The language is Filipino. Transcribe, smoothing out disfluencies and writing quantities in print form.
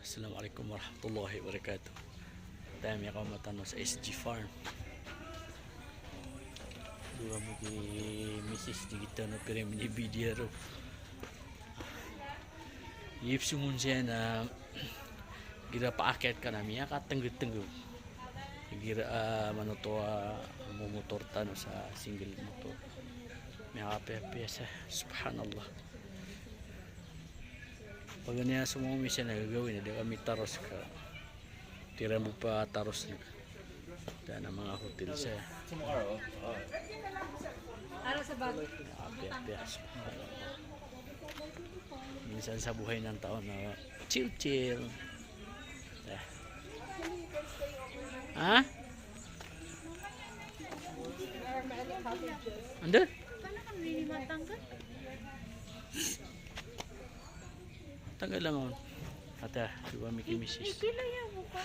Assalamualaikum warahmatullahi wabarakatuh. Dami ako matano sa SG Farm. Dua mo ki Mrs. di kita no pero mini video ro. Yip sumun siya na gira paakyat ka namin ka tenggu-tenggu. Gira manoto mo motor tano sa single motor. May apa-apa subhanallah. Pag niya sumumi siya nagagawin, hindi kami taros ka. Tira mo pa taros niya. Dahil ang mga hotel siya. Araw sa bago. Api-api. Minsan sa buhay ng taon na chill-chill. Ha? Anda? Paano kang lilimatang ka? Tanggal lang ako. Ata, diba may kimisis. Ikila yan mo pa.